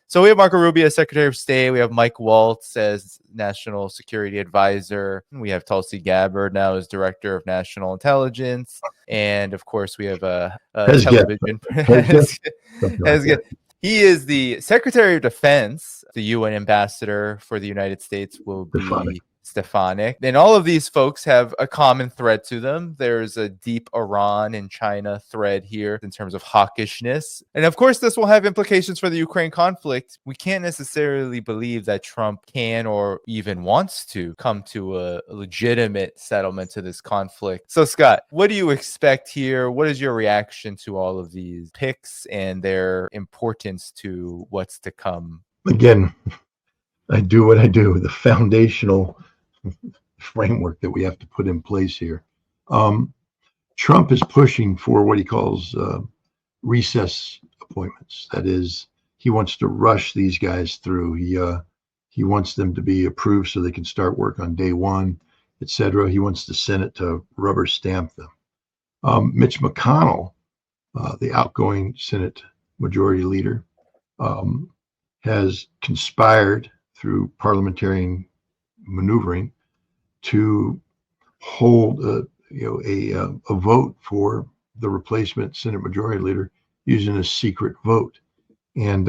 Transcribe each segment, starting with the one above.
So we have Marco Rubio as Secretary of State. We have Mike Waltz as National Security Advisor. We have Tulsi Gabbard now as Director of National Intelligence. And of course, we have a television. He is the Secretary of Defense. The UN ambassador for the United States will be Stefanik. And all of these folks have a common thread to them. There's a deep Iran and China thread here in terms of hawkishness. And of course, this will have implications for the Ukraine conflict. We can't necessarily believe that Trump can or even wants to come to a legitimate settlement to this conflict. So, Scott, what do you expect here? What is your reaction to all of these picks and their importance to what's to come? Again, I do what I do, the foundational framework that we have to put in place here. Trump is pushing for what he calls recess appointments. That is, he wants to rush these guys through. He wants them to be approved so they can start work on day one, etc. He wants the Senate to rubber stamp them. Mitch McConnell, the outgoing Senate Majority Leader, has conspired through parliamentarian maneuvering to hold a vote for the replacement Senate Majority Leader using a secret vote, and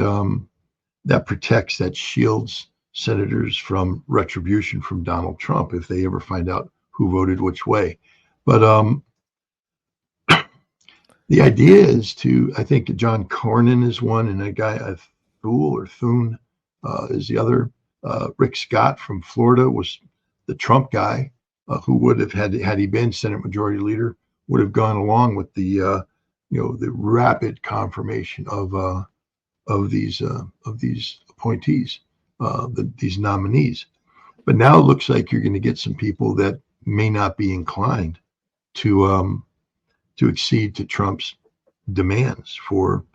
that shields senators from retribution from Donald Trump if they ever find out who voted which way. But the idea is to, I think John Cornyn is one, and a guy Thune is the other. Rick Scott from Florida was the Trump guy who would have had he been Senate Majority Leader, would have gone along with the the rapid confirmation of these appointees, these nominees. But now it looks like you're going to get some people that may not be inclined to accede to Trump's demands for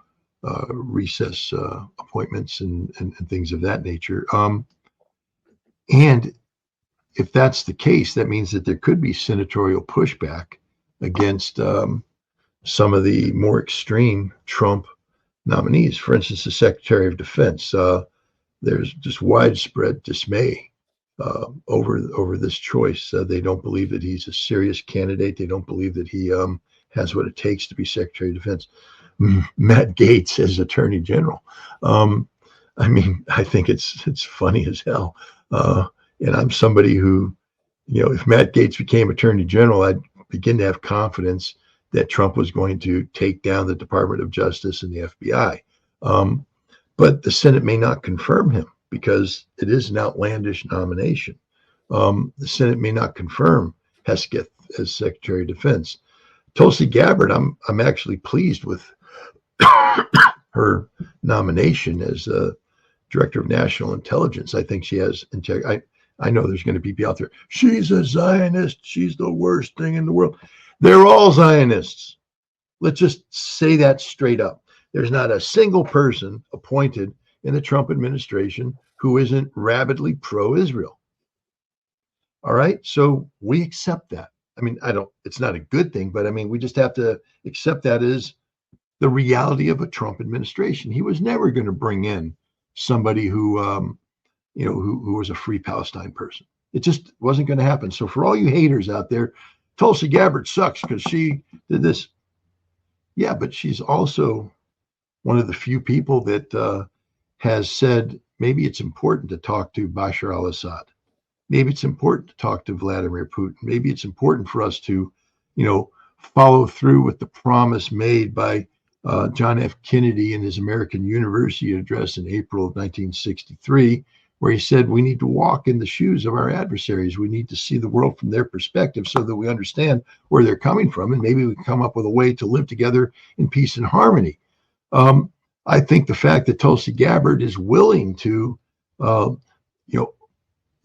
recess appointments and things of that nature. And if that's the case, that means that there could be senatorial pushback against some of the more extreme Trump nominees. For instance, the Secretary of Defense. There's just widespread dismay over this choice. They don't believe that he's a serious candidate. They don't believe that he has what it takes to be Secretary of Defense. Matt Gaetz as Attorney General. I think it's funny as hell. And I'm somebody who, if Matt Gaetz became Attorney General, I'd begin to have confidence that Trump was going to take down the Department of Justice and the FBI. But the Senate may not confirm him because it is an outlandish nomination. The Senate may not confirm Hesketh as Secretary of Defense. Tulsi Gabbard, I'm actually pleased with her nomination as Director of National Intelligence. I think she has integrity. I know there's going to be people out there. She's a Zionist. She's the worst thing in the world. They're all Zionists. Let's just say that straight up. There's not a single person appointed in the Trump administration who isn't rabidly pro-Israel. All right. So we accept that. It's not a good thing, but we just have to accept that as the reality of a Trump administration. He was never going to bring in somebody who was a free Palestine person. It just wasn't going to happen. So for all you haters out there, Tulsi Gabbard sucks because she did this. Yeah, but she's also one of the few people that has said maybe it's important to talk to Bashar al-Assad. Maybe it's important to talk to Vladimir Putin. Maybe it's important for us to, follow through with the promise made by John F. Kennedy in his American University address in April of 1963, where he said we need to walk in the shoes of our adversaries. We need to see the world from their perspective so that we understand where they're coming from, and maybe we can come up with a way to live together in peace and harmony. I think the fact that Tulsi Gabbard is willing to,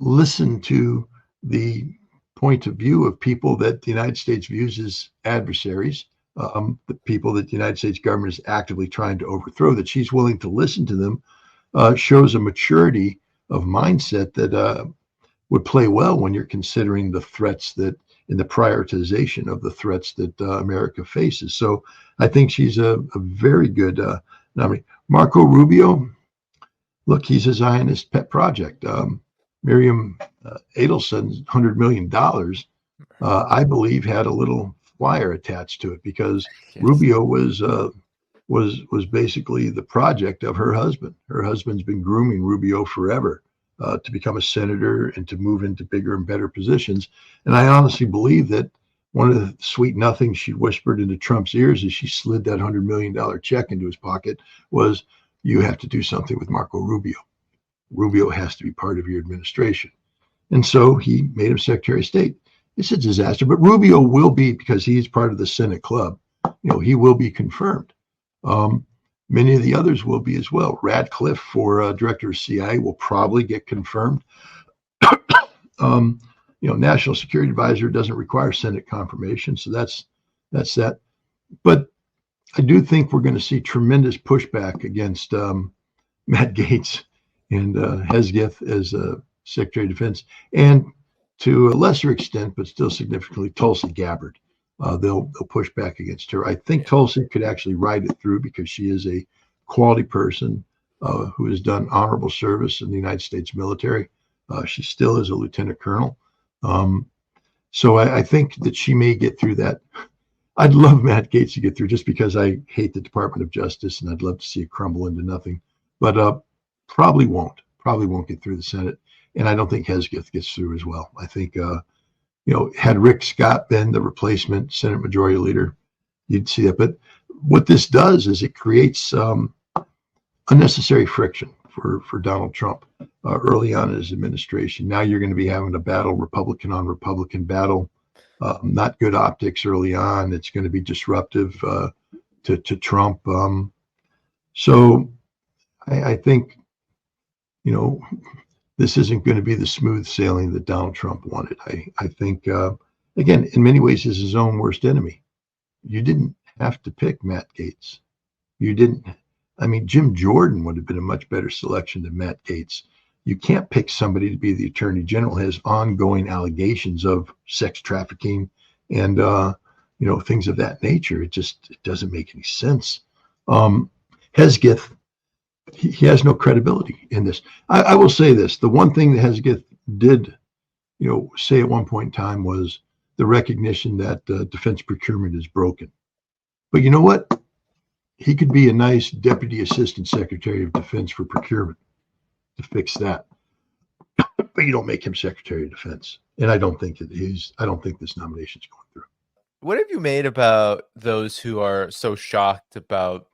listen to the point of view of people that the United States views as adversaries, the people that the United States government is actively trying to overthrow, that she's willing to listen to them, shows a maturity of mindset that would play well when you're considering the threats that in the prioritization of the threats that America faces. So I think she's a very good nominee. Marco Rubio, look, he's a Zionist pet project. Miriam Adelson's $100 million, I believe, had a little flyer attached to it because Yes. Rubio was basically the project of her husband. Her husband's been grooming Rubio forever to become a senator and to move into bigger and better positions. And I honestly believe that one of the sweet nothings she whispered into Trump's ears as she slid that $100 million check into his pocket was, you have to do something with Marco Rubio. Rubio has to be part of your administration. And so he made him Secretary of State. It's a disaster, but Rubio will be, because he's part of the Senate club, he will be confirmed. Many of the others will be as well. Radcliffe for director of CIA will probably get confirmed. National Security Advisor doesn't require Senate confirmation, so that's that. But I do think we're going to see tremendous pushback against Matt Gaetz and Hesketh as Secretary of Defense, and to a lesser extent, but still significantly, Tulsi Gabbard. They'll push back against her. I think Tulsi could actually ride it through because she is a quality person who has done honorable service in the United States military. She still is a lieutenant colonel. So I think that she may get through that. I'd love Matt Gaetz to get through, just because I hate the Department of Justice and I'd love to see it crumble into nothing. But probably won't get through the Senate. And I don't think Hesketh gets through as well. I think, had Rick Scott been the replacement Senate Majority Leader, you'd see that. But what this does is it creates unnecessary friction for Donald Trump early on in his administration. Now you're going to be having a battle, Republican on Republican battle. Not good optics early on. It's going to be disruptive to Trump. So I think, this isn't going to be the smooth sailing that Donald Trump wanted. I think, again, in many ways, is his own worst enemy. You didn't have to pick Matt Gaetz. You didn't. I mean, Jim Jordan would have been a much better selection than Matt Gaetz. You can't pick somebody to be the attorney general who has ongoing allegations of sex trafficking and, things of that nature. It doesn't make any sense. Hesketh, he has no credibility in this. I will say this. The one thing that Hesketh did, say at one point in time was the recognition that defense procurement is broken. But you know what? He could be a nice deputy assistant secretary of defense for procurement to fix that. But you don't make him secretary of defense. And I don't think this nomination's going through. What have you made about those who are so shocked about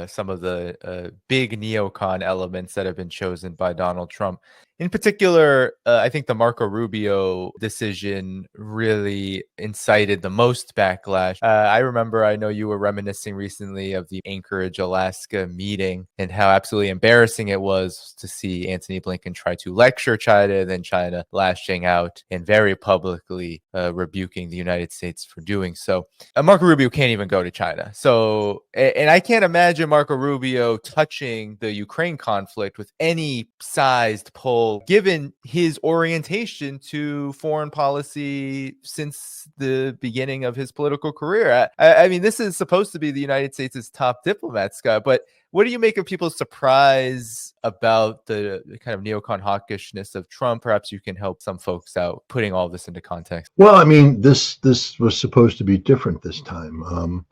some of the big neocon elements that have been chosen by Donald Trump? In particular, I think the Marco Rubio decision really incited the most backlash. I know you were reminiscing recently of the Anchorage, Alaska meeting and how absolutely embarrassing it was to see Antony Blinken try to lecture China, then China lashing out and very publicly rebuking the United States for doing so. Marco Rubio can't even go to China. So, and I can't imagine Marco Rubio touching the Ukraine conflict with any sized pole, given his orientation to foreign policy since the beginning of his political career. I mean, this is supposed to be the United States' top diplomat, Scott, but what do you make of people's surprise about the kind of neocon hawkishness of Trump? Perhaps you can help some folks out putting all this into context. Well, I mean, this was supposed to be different this time.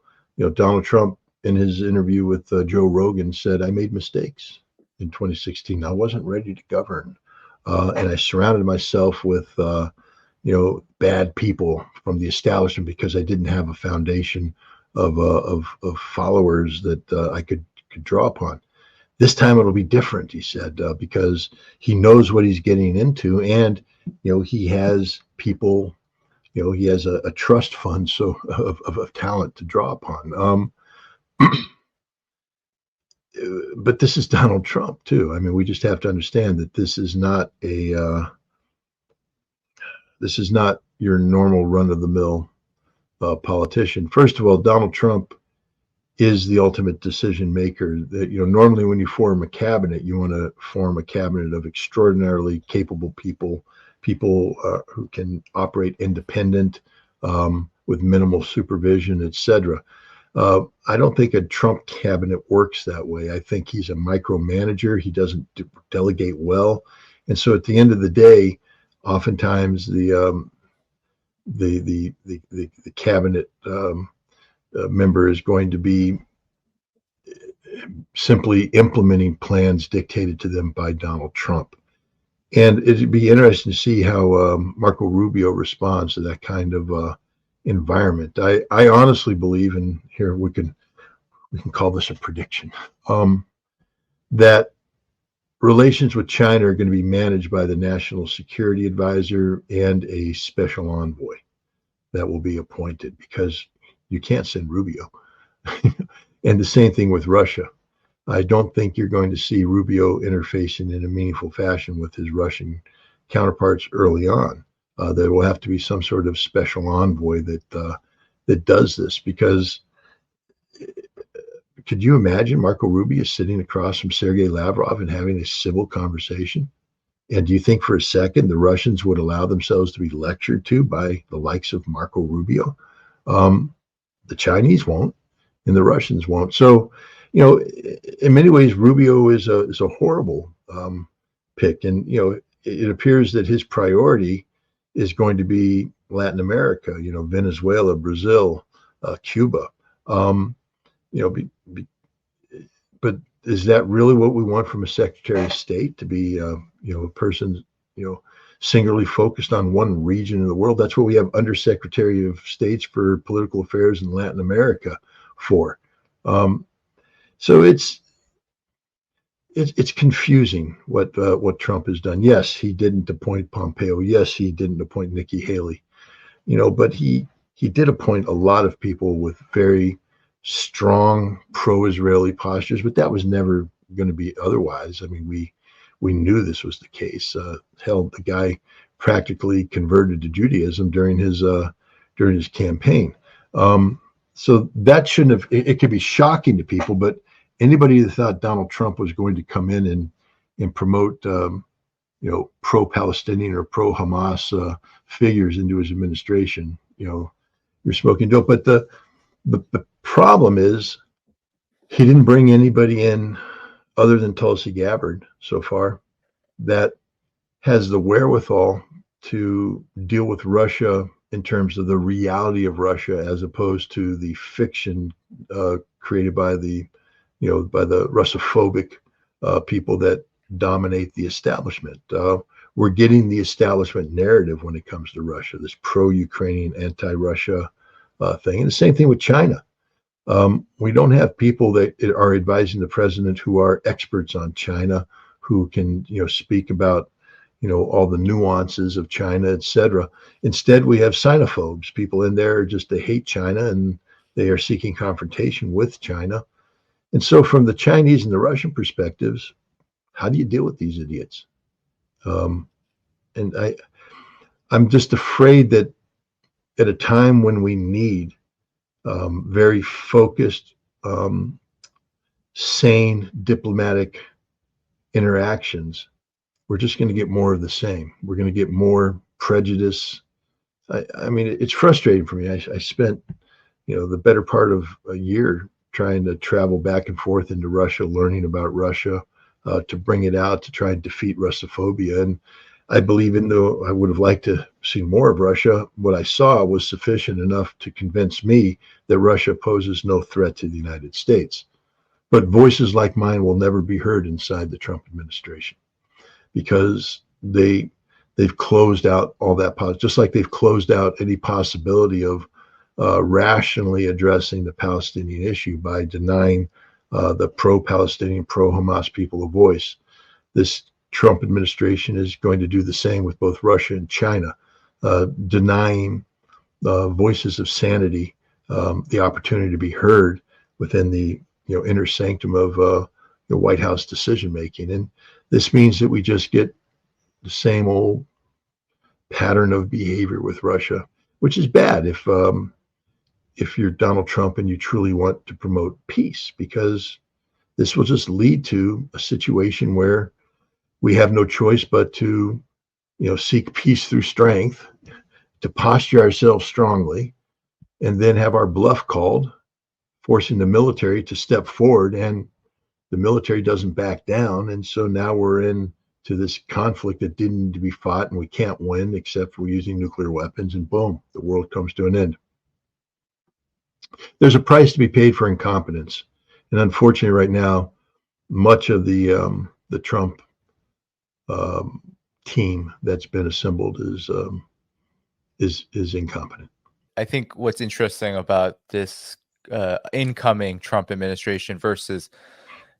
Donald Trump, in his interview with Joe Rogan, said, I made mistakes in 2016. I wasn't ready to govern. And I surrounded myself with, bad people from the establishment because I didn't have a foundation of followers that I could draw upon. This time it'll be different, he said, because he knows what he's getting into, and he has people, he has a trust fund of talent to draw upon. But this is Donald Trump too. I mean, we just have to understand that this is not your normal run-of-the-mill politician. First of all, Donald Trump is the ultimate decision maker. That normally when you form a cabinet, you want to form a cabinet of extraordinarily capable people who can operate independent with minimal supervision, etc. I don't think a Trump cabinet works that way. I think he's a micromanager. He doesn't delegate well, and so at the end of the day, oftentimes the cabinet member is going to be simply implementing plans dictated to them by Donald Trump. And it'd be interesting to see how Marco Rubio responds to that kind of environment. I honestly believe, and here we can call this a prediction, that relations with China are going to be managed by the National Security Advisor and a special envoy that will be appointed, because you can't send Rubio. And the same thing with Russia. I don't think you're going to see Rubio interfacing in a meaningful fashion with his Russian counterparts early on. There will have to be some sort of special envoy that does this, because could you imagine Marco Rubio sitting across from Sergei Lavrov and having a civil conversation? And do you think for a second the Russians would allow themselves to be lectured to by the likes of Marco Rubio? The Chinese won't, and the Russians won't. So, in many ways, Rubio is a horrible pick. And, it appears that his priority is going to be Latin America, Venezuela, Brazil, Cuba. But is that really what we want from a Secretary of State, to be, a person, singularly focused on one region in the world? That's what we have Undersecretary of States for Political Affairs in Latin America for. So it's confusing what Trump has done. Yes, he didn't appoint Pompeo. Yes, he didn't appoint Nikki Haley. But he did appoint a lot of people with very strong pro-Israeli postures, but that was never going to be otherwise. I mean, we knew this was the case. Hell, the guy practically converted to Judaism during his campaign. So that shouldn't have. It could be shocking to people, but anybody that thought Donald Trump was going to come in and promote, pro-Palestinian or pro-Hamas figures into his administration, you're smoking dope. But the problem is, he didn't bring anybody in other than Tulsi Gabbard so far that has the wherewithal to deal with Russia in terms of the reality of Russia, as opposed to the fiction created by the Russophobic people that dominate the establishment. We're getting the establishment narrative when it comes to Russia, this pro-Ukrainian, anti-Russia thing. And the same thing with China. We don't have people that are advising the president who are experts on China, who can, speak about, all the nuances of China, etc. Instead, we have Sinophobes, people in there just they hate China and they are seeking confrontation with China. And so from the Chinese and the Russian perspectives, how do you deal with these idiots? And I'm just afraid that at a time when we need very focused, sane diplomatic interactions, we're just going to get more of the same. We're going to get more prejudice. I mean, it's frustrating for me. I spent, the better part of a year trying to travel back and forth into Russia, learning about Russia, to bring it out, to try and defeat Russophobia. And I believe, even though I would have liked to see more of Russia, what I saw was sufficient enough to convince me that Russia poses no threat to the United States. But voices like mine will never be heard inside the Trump administration, because they've closed out all that, just like they've closed out any possibility of rationally addressing the Palestinian issue by denying the pro-Palestinian, pro-Hamas people a voice. This Trump administration is going to do the same with both Russia and China, denying voices of sanity the opportunity to be heard within the inner sanctum of the White House decision making. And this means that we just get the same old pattern of behavior with Russia, which is bad if you're Donald Trump and you truly want to promote peace, because this will just lead to a situation where we have no choice but to, seek peace through strength, to posture ourselves strongly, and then have our bluff called forcing the military to step forward, and the military doesn't back down. And so now we're into this conflict that didn't need to be fought, and we can't win except for using nuclear weapons, and boom, the world comes to an end. There's a price to be paid for incompetence. And unfortunately, right now, much of the Trump team that's been assembled is incompetent. I think what's interesting about this incoming Trump administration versus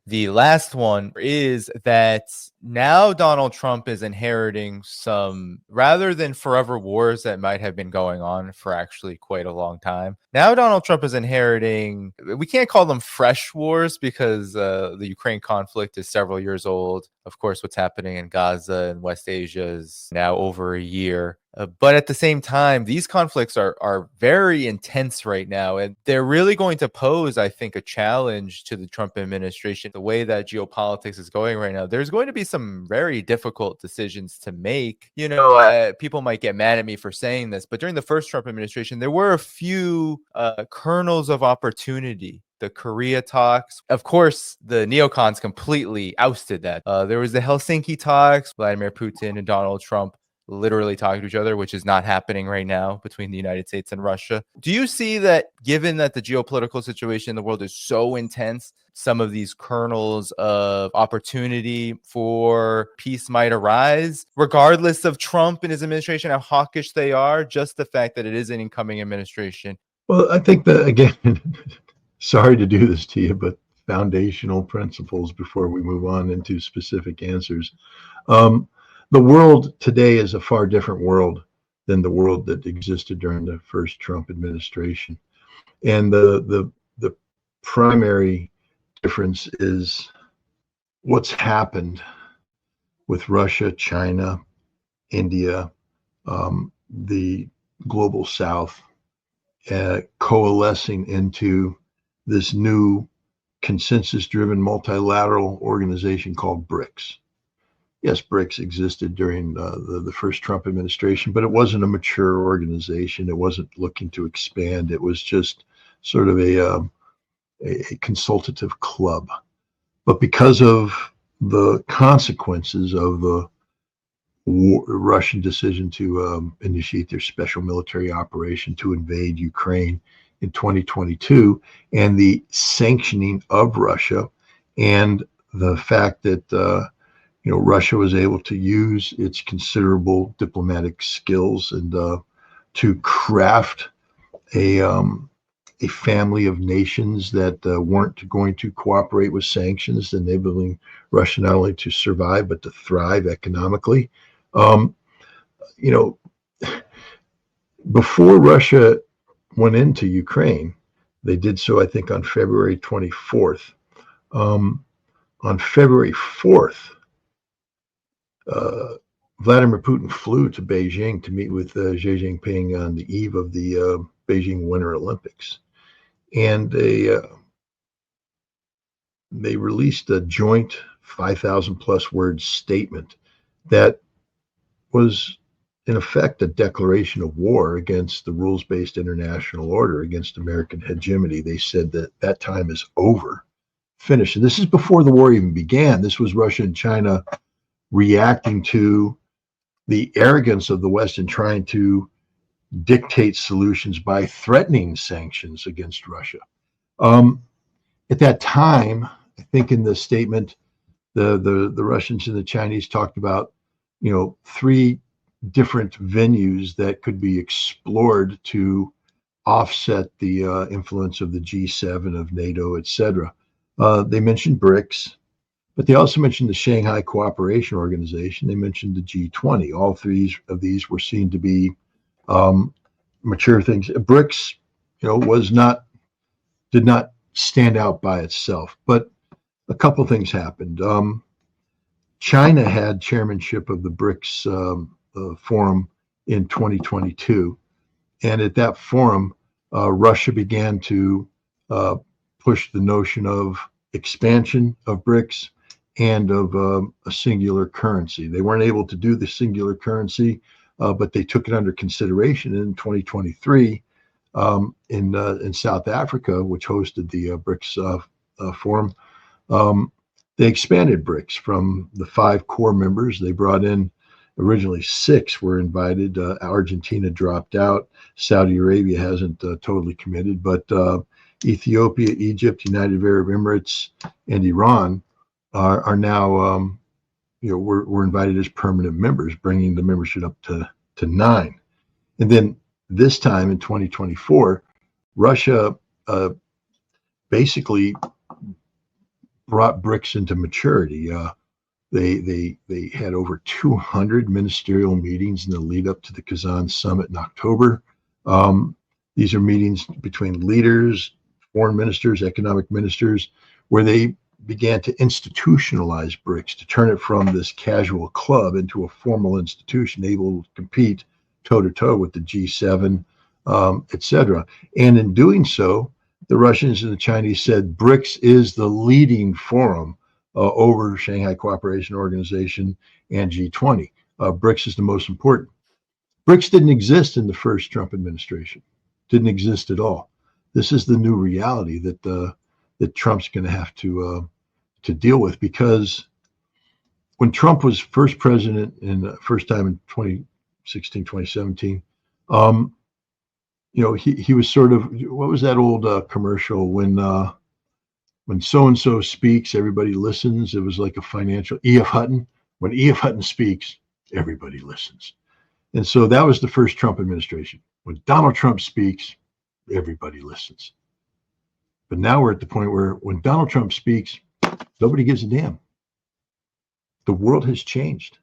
the last one is that now Donald Trump is inheriting some, rather than forever wars that might have been going on for actually quite a long time. Now Donald Trump is inheriting, we can't call them fresh wars because the Ukraine conflict is several years old. Of course, what's happening in Gaza and West Asia is now over a year. But at the same time, these conflicts are very intense right now, and they're really going to pose, I think, a challenge to the Trump administration. The way that geopolitics is going right now, there's going to be some very difficult decisions to make. You know, people might get mad at me for saying this, but during the first Trump administration, there were a few kernels of opportunity. The Korea talks. Of course, the neocons completely ousted that. There was the Helsinki talks, Vladimir Putin and Donald Trump literally talking to each other, which is not happening right now between the United States and Russia. Do you see that, given that the geopolitical situation in the world is so intense, some of these kernels of opportunity for peace might arise, regardless of Trump and his administration, how hawkish they are, just the fact that it is an incoming administration? Well, I think that, again, sorry to do this to you, but foundational principles before we move on into specific answers. The world today is a far different world than the world that existed during the first Trump administration. And the primary difference is what's happened with Russia, China, India, the global South, coalescing into this new consensus-driven multilateral organization called BRICS. Yes, BRICS existed during the first Trump administration, but it wasn't a mature organization. It wasn't looking to expand. It was just sort of a consultative club. But because of the consequences of the Russian decision to initiate their special military operation to invade Ukraine in 2022, and the sanctioning of Russia, and the fact that Russia was able to use its considerable diplomatic skills and to craft a family of nations that weren't going to cooperate with sanctions, enabling Russia not only to survive but to thrive economically. Before Russia went into Ukraine, they did so, I think, on February 24th. On February 4th, Vladimir Putin flew to Beijing to meet with Xi Jinping on the eve of the Beijing Winter Olympics. And they released a joint 5,000 plus word statement that was, in effect, a declaration of war against the rules-based international order, against American hegemony. They said that that time is over, finished. And this is before the war even began. This was Russia and China reacting to the arrogance of the West and trying to dictate solutions by threatening sanctions against Russia. At that time, I think in the statement, the Russians and the Chinese talked about, three different venues that could be explored to offset the influence of the G7, of NATO, etc. They mentioned BRICS, but they also mentioned the Shanghai Cooperation Organization. They mentioned the G20. All three of these were seen to be mature things. BRICS, did not stand out by itself, but a couple things happened. China had chairmanship of the BRICS forum in 2022, and at that forum, Russia began to push the notion of expansion of BRICS and of a singular currency. They weren't able to do the singular currency, but they took it under consideration. In 2023, in South Africa, which hosted the BRICS forum. They expanded BRICS from the 5 core members. They brought in originally 6 were invited. Argentina dropped out. Saudi Arabia hasn't totally committed, but Ethiopia, Egypt, United Arab Emirates, and Iran are now, were invited as permanent members, bringing the membership up to 9. And then this time in 2024, Russia basically brought BRICS into maturity. They had over 200 ministerial meetings in the lead up to the Kazan summit in October. These are meetings between leaders, foreign ministers, economic ministers, where they began to institutionalize BRICS, to turn it from this casual club into a formal institution able to compete toe-to-toe with the G7, etc. And in doing so, the Russians and the Chinese said BRICS is the leading forum over Shanghai Cooperation Organization and G20. BRICS is the most important. BRICS didn't exist in the first Trump administration. Didn't exist at all. This is the new reality that that Trump's going to have to deal with, because when Trump was first president and first time in 2016, 2017, he was sort of, what was that old commercial when so-and-so speaks, everybody listens? It was like a financial, E.F. Hutton. When E.F. Hutton speaks, everybody listens. And so that was the first Trump administration. When Donald Trump speaks, everybody listens. But now we're at the point where when Donald Trump speaks, nobody gives a damn. The world has changed.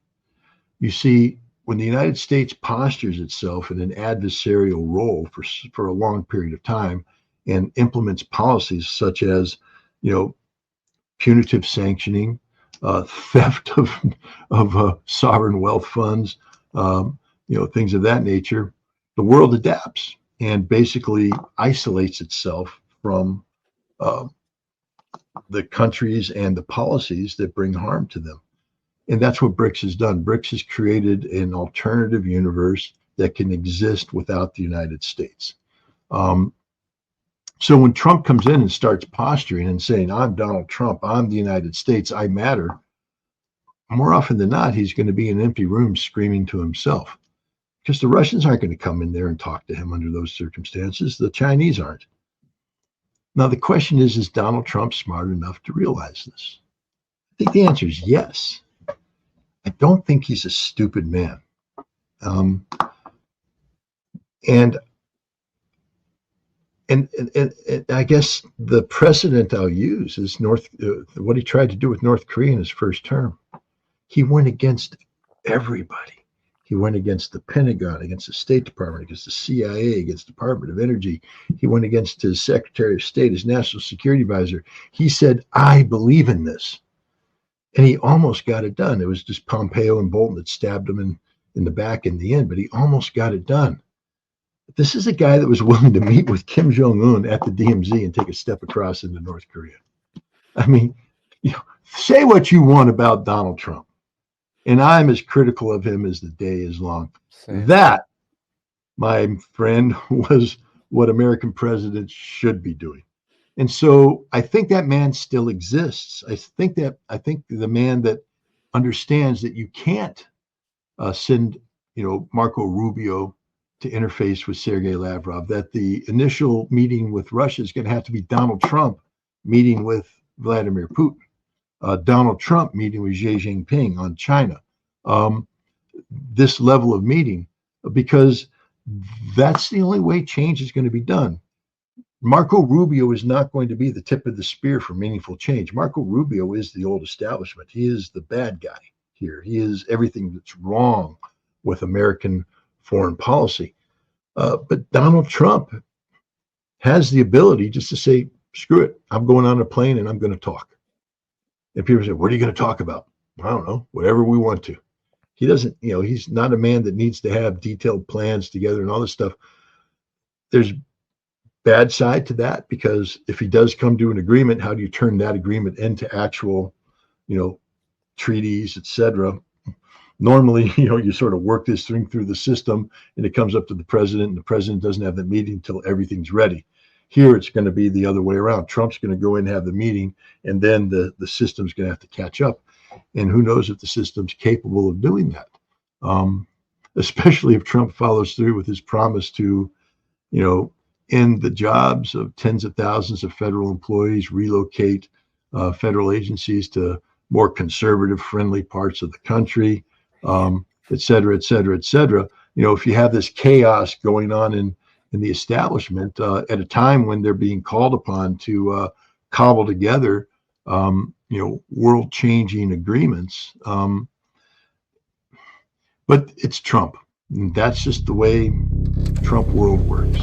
You see, when the United States postures itself in an adversarial role for a long period of time and implements policies such as, punitive sanctioning, theft of sovereign wealth funds, things of that nature, the world adapts and basically isolates itself from the countries and the policies that bring harm to them. And that's what BRICS has done. BRICS has created an alternative universe that can exist without the United States. So when Trump comes in and starts posturing and saying, I'm Donald Trump, I'm the United States, I matter, more often than not, he's going to be in an empty room screaming to himself, because the Russians aren't going to come in there and talk to him under those circumstances. The Chinese aren't. Now, the question is Donald Trump smart enough to realize this? I think the answer is yes. I don't think he's a stupid man. And I guess the precedent I'll use is what he tried to do with North Korea in his first term. He went against everybody. He went against the Pentagon, against the State Department, against the CIA, against the Department of Energy. He went against his Secretary of State, his National Security Advisor. He said, I believe in this. And he almost got it done. It was just Pompeo and Bolton that stabbed him in the back in the end, but he almost got it done. This is a guy that was willing to meet with Kim Jong-un at the DMZ and take a step across into North Korea. I mean, say what you want about Donald Trump, and I'm as critical of him as the day is long. Same. That, my friend, was what American presidents should be doing. And so I think that man still exists. I think the man that understands that you can't send, Marco Rubio to interface with Sergei Lavrov, that the initial meeting with Russia is going to have to be Donald Trump meeting with Vladimir Putin, Donald Trump meeting with Xi Jinping on China, this level of meeting, because that's the only way change is going to be done. Marco Rubio is not going to be the tip of the spear for meaningful change. Marco Rubio is the old establishment. He is the bad guy here. He is everything that's wrong with American foreign policy. But Donald Trump has the ability just to say, screw it, I'm going on a plane and I'm going to talk. And people say, what are you going to talk about? I don't know, whatever we want to. He doesn't, he's not a man that needs to have detailed plans together and all this stuff. There's bad side to that, because if he does come to an agreement, how do you turn that agreement into actual, treaties, etc.? Normally, you sort of work this thing through the system and it comes up to the president, and the president doesn't have the meeting until everything's ready. Here, it's going to be the other way around. Trump's going to go in and have the meeting, and then the system's going to have to catch up. And who knows if the system's capable of doing that, especially if Trump follows through with his promise to, end the jobs of tens of thousands of federal employees, relocate federal agencies to more conservative friendly parts of the country, et cetera, et cetera, et cetera. If you have this chaos going on in the establishment at a time when they're being called upon to cobble together, world-changing agreements. But it's Trump. And that's just the way Trump world works.